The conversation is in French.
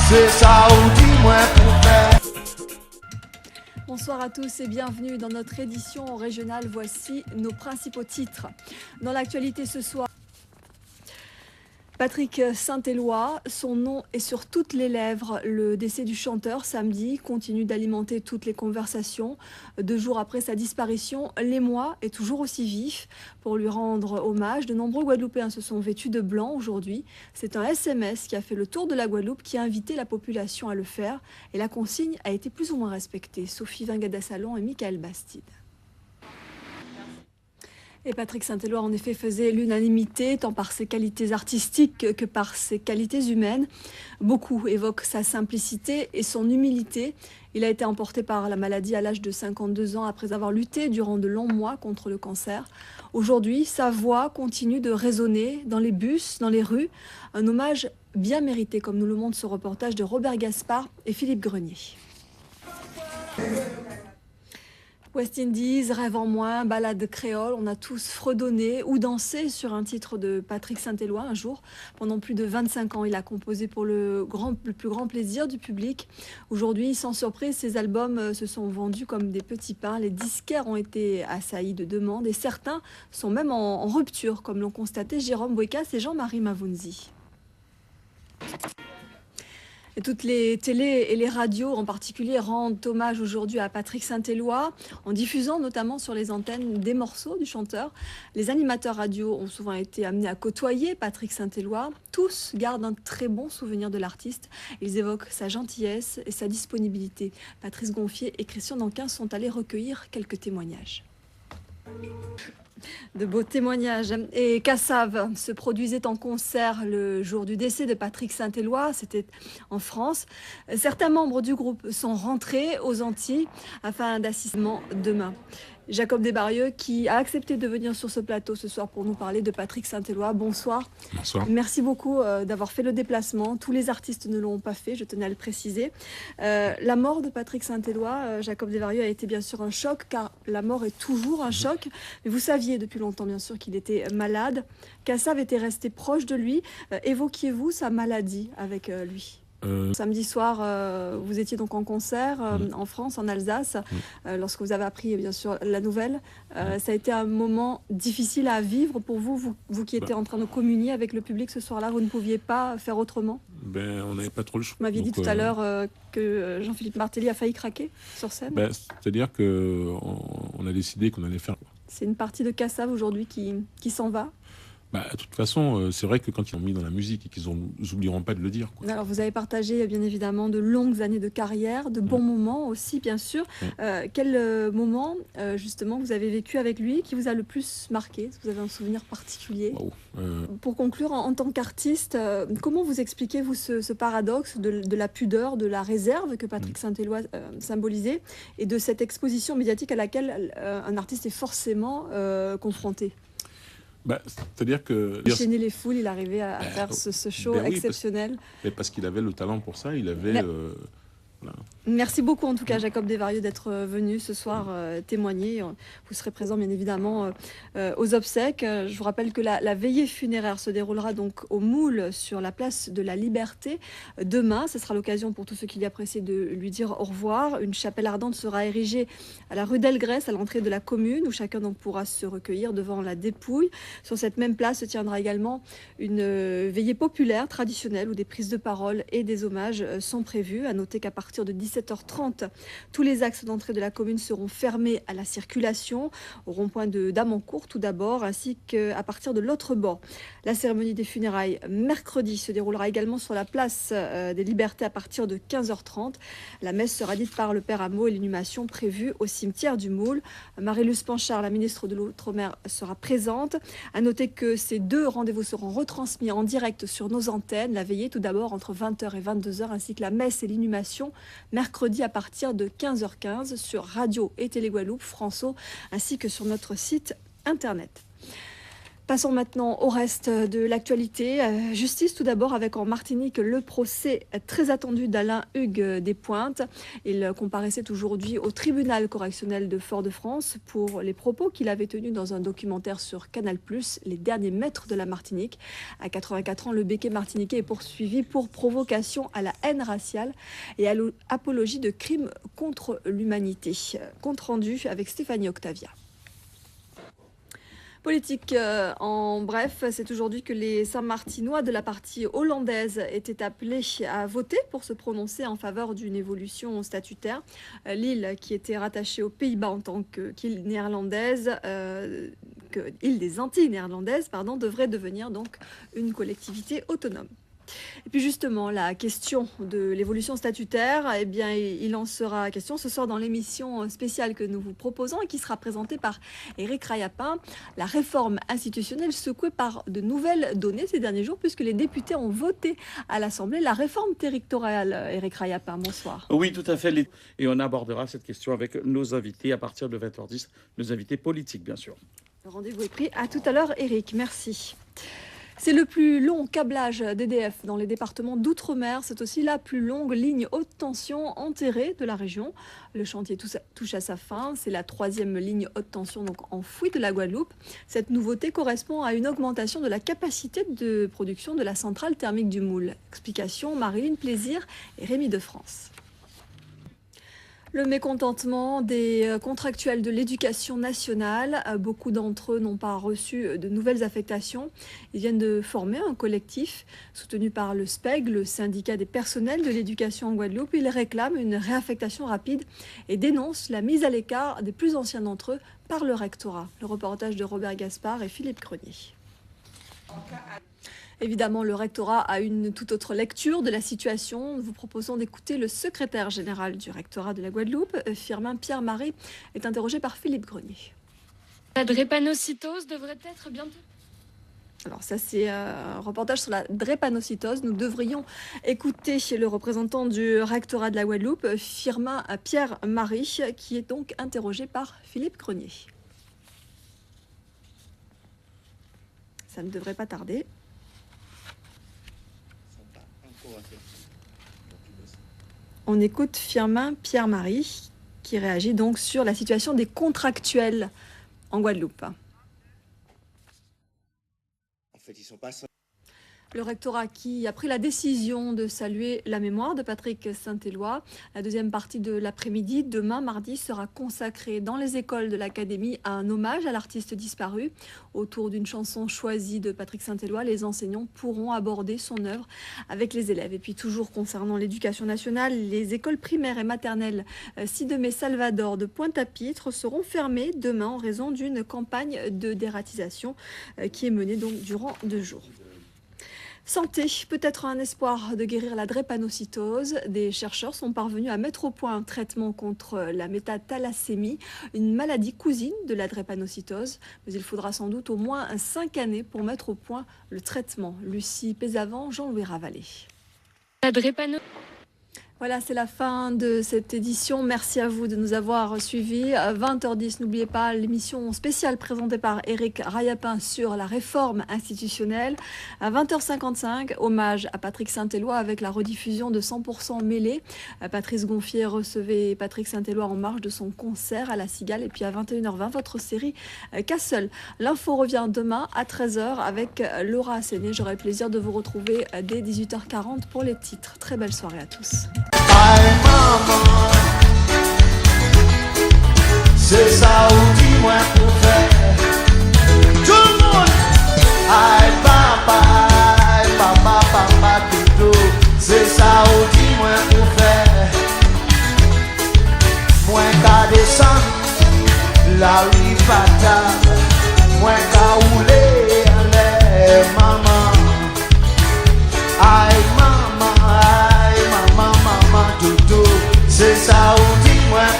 C'est ça ou dis-moi pour faire. Bonsoir à tous et bienvenue dans notre édition régionale. Voici nos principaux titres. Dans l'actualité ce soir, Patrick Saint-Éloi, son nom est sur toutes les lèvres. Le décès du chanteur samedi continue d'alimenter toutes les conversations. 2 jours après sa disparition, l'émoi est toujours aussi vif. Pour lui rendre hommage, de nombreux Guadeloupéens se sont vêtus de blanc aujourd'hui. C'est un SMS qui a fait le tour de la Guadeloupe qui a invité la population à le faire. Et la consigne a été plus ou moins respectée. Sophie Vingada-Salon et Michael Bastide. Et Patrick Saint-Éloi, en effet, faisait l'unanimité, tant par ses qualités artistiques que par ses qualités humaines. Beaucoup évoquent sa simplicité et son humilité. Il a été emporté par la maladie à l'âge de 52 ans après avoir lutté durant de longs mois contre le cancer. Aujourd'hui, sa voix continue de résonner dans les bus, dans les rues. Un hommage bien mérité, comme nous le montre ce reportage de Robert Gaspard et Philippe Grenier. West Indies, Rêve en moins, Ballade créole, on a tous fredonné ou dansé sur un titre de Patrick Saint-Éloi un jour. Pendant plus de 25 ans, il a composé pour le plus grand plaisir du public. Aujourd'hui, sans surprise, ses albums se sont vendus comme des petits pains. Les disquaires ont été assaillis de demandes et certains sont même en rupture, comme l'ont constaté Jérôme Bouékas et Jean-Marie Mavounzi. Et toutes les télés et les radios en particulier rendent hommage aujourd'hui à Patrick Saint-Éloi en diffusant notamment sur les antennes des morceaux du chanteur. Les animateurs radio ont souvent été amenés à côtoyer Patrick Saint-Éloi. Tous gardent un très bon souvenir de l'artiste. Ils évoquent sa gentillesse et sa disponibilité. Patrice Gonfier et Christian Nankin sont allés recueillir quelques témoignages. De beaux témoignages. Et Kassav se produisait en concert le jour du décès de Patrick Saint-Éloi. C'était en France. Certains membres du groupe sont rentrés aux Antilles afin d'assister demain. Jacob Desbarieux qui a accepté de venir sur ce plateau ce soir pour nous parler de Patrick Saint-Éloi. Bonsoir. Bonsoir. Merci beaucoup d'avoir fait le déplacement. Tous les artistes ne l'ont pas fait, je tenais à le préciser. La mort de Patrick Saint-Éloi, Jacob Desbarieux, a été bien sûr un choc, car la mort est toujours un choc. Mais vous saviez depuis longtemps bien sûr qu'il était malade. Kassav était resté proche de lui. Évoquiez-vous sa maladie avec lui ? Samedi soir, vous étiez donc en concert en France, en Alsace, lorsque vous avez appris bien sûr la nouvelle. Ça a été un moment difficile à vivre pour vous, vous qui étiez en train de communier avec le public ce soir-là. Vous ne pouviez pas faire autrement ? On n'avait pas trop le choix. Vous m'aviez dit tout à l'heure que Jean-Philippe Martelly a failli craquer sur scène. C'est-à-dire qu'on a décidé qu'on allait faire. C'est une partie de Kassav aujourd'hui qui s'en va. De toute façon, c'est vrai que quand ils l'ont mis dans la musique et qu'ils n'oublieront pas de le dire. Alors, vous avez partagé bien évidemment de longues années de carrière, de bons moments aussi, bien sûr. Quel moment, justement, vous avez vécu avec lui qui vous a le plus marqué ? Est-ce que vous avez un souvenir particulier ? Pour conclure, en tant qu'artiste, comment vous expliquez-vous ce paradoxe de la pudeur, de la réserve que Patrick Saint-Éloi symbolisait et de cette exposition médiatique à laquelle un artiste est forcément confronté ? C'est-à-dire que... Enchaîner les foules, il arrivait à faire ce show exceptionnel. Parce qu'il avait le talent pour ça, il avait... Voilà. Merci beaucoup en tout cas Jacob Desbarieux d'être venu ce soir témoigner. Vous serez présent bien évidemment aux obsèques. Je vous rappelle que la veillée funéraire se déroulera donc au Moule sur la place de la Liberté demain. Ce sera l'occasion pour tous ceux qui l'apprécient de lui dire au revoir. Une chapelle ardente sera érigée à la rue d'Elgrès à l'entrée de la commune où chacun donc pourra se recueillir devant la dépouille. Sur cette même place se tiendra également une veillée populaire traditionnelle où des prises de parole et des hommages sont prévus. À noter qu'à partir de 17h30, tous les axes d'entrée de la commune seront fermés à la circulation, au rond-point de Damancourt tout d'abord, ainsi qu'à partir de l'autre bord. La cérémonie des funérailles mercredi se déroulera également sur la place des Libertés à partir de 15h30. La messe sera dite par le Père Hameau et l'inhumation prévue au cimetière du Moule. Marie-Luce Panchard, la ministre de l'Outre-mer, sera présente. À noter que ces 2 rendez-vous seront retransmis en direct sur nos antennes. La veillée tout d'abord entre 20h et 22h, ainsi que la messe et l'inhumation mercredi à partir de 15h15 sur Radio et Télé Guadeloupe, François, ainsi que sur notre site internet. Passons maintenant au reste de l'actualité. Justice tout d'abord avec en Martinique le procès très attendu d'Alain Hugues Despointes. Il comparaissait aujourd'hui au tribunal correctionnel de Fort-de-France pour les propos qu'il avait tenus dans un documentaire sur Canal+, Les derniers maîtres de la Martinique. À 84 ans, le béquet martiniquais est poursuivi pour provocation à la haine raciale et à l'apologie de crimes contre l'humanité. Compte rendu avec Stéphanie Octavia. Politique en bref, c'est aujourd'hui que les Saint-Martinois de la partie hollandaise étaient appelés à voter pour se prononcer en faveur d'une évolution statutaire. L'île qui était rattachée aux Pays-Bas en tant qu'île néerlandaise, île des Antilles néerlandaises, devrait devenir donc une collectivité autonome. Et puis justement, la question de l'évolution statutaire, eh bien, il en sera question ce soir dans l'émission spéciale que nous vous proposons et qui sera présentée par Éric Rayapin. La réforme institutionnelle secouée par de nouvelles données ces derniers jours puisque les députés ont voté à l'Assemblée la réforme territoriale. Éric Rayapin, bonsoir. Oui, tout à fait. Et on abordera cette question avec nos invités à partir de 20h10, nos invités politiques, bien sûr. Le rendez-vous est pris. À tout à l'heure, Éric. Merci. C'est le plus long câblage d'EDF dans les départements d'outre-mer. C'est aussi la plus longue ligne haute tension enterrée de la région. Le chantier touche à sa fin. C'est la 3e ligne haute tension donc enfouie de la Guadeloupe. Cette nouveauté correspond à une augmentation de la capacité de production de la centrale thermique du Moule. Explication Marilyn Plaisir et Rémi de France. Le mécontentement des contractuels de l'éducation nationale. Beaucoup d'entre eux n'ont pas reçu de nouvelles affectations. Ils viennent de former un collectif soutenu par le SPEG, le syndicat des personnels de l'éducation en Guadeloupe. Ils réclament une réaffectation rapide et dénoncent la mise à l'écart des plus anciens d'entre eux par le rectorat. Le reportage de Robert Gaspard et Philippe Grenier. Évidemment, le rectorat a une toute autre lecture de la situation. Nous vous proposons d'écouter le secrétaire général du rectorat de la Guadeloupe, Firmin Pierre-Marie, est interrogé par Philippe Grenier. La drépanocytose devrait être bientôt. Alors ça, c'est un reportage sur la drépanocytose. Nous devrions écouter le représentant du rectorat de la Guadeloupe, Firmin Pierre-Marie, qui est donc interrogé par Philippe Grenier. Ça ne devrait pas tarder. On écoute Firmin Pierre-Marie qui réagit donc sur la situation des contractuels en Guadeloupe. En fait, ils sont pas... Le rectorat qui a pris la décision de saluer la mémoire de Patrick Saint-Éloi. La deuxième partie de l'après-midi, demain mardi, sera consacrée dans les écoles de l'académie à un hommage à l'artiste disparu. Autour d'une chanson choisie de Patrick Saint-Éloi, les enseignants pourront aborder son œuvre avec les élèves. Et puis toujours concernant l'éducation nationale, les écoles primaires et maternelles Sidomé Salvador de Pointe-à-Pitre seront fermées demain en raison d'une campagne de dératisation qui est menée donc durant 2 jours. Santé, peut-être un espoir de guérir la drépanocytose. Des chercheurs sont parvenus à mettre au point un traitement contre la métathalassémie, une maladie cousine de la drépanocytose. Mais il faudra sans doute au moins 5 années pour mettre au point le traitement. Lucie Pézavant, Jean-Louis Ravalet. La drépanocytose. Voilà, c'est la fin de cette édition. Merci à vous de nous avoir suivis. 20h10, n'oubliez pas l'émission spéciale présentée par Éric Rayapin sur la réforme institutionnelle. À 20h55, hommage à Patrick Saint-Éloi avec la rediffusion de 100% mêlée. Patrice Gonfier recevait Patrick Saint-Éloi en marge de son concert à la Cigale. Et puis à 21h20, votre série Cassel. L'info revient demain à 13h avec Laura Asséné. J'aurai le plaisir de vous retrouver dès 18h40 pour les titres. Très belle soirée à tous. Aïe maman, c'est ça ou dis-moi pour faire. Tout le monde. Aïe papa, tout. C'est ça ou dis-moi pour faire. Moins qu'à descendre, la rue fatale. Moins qu'à rouler.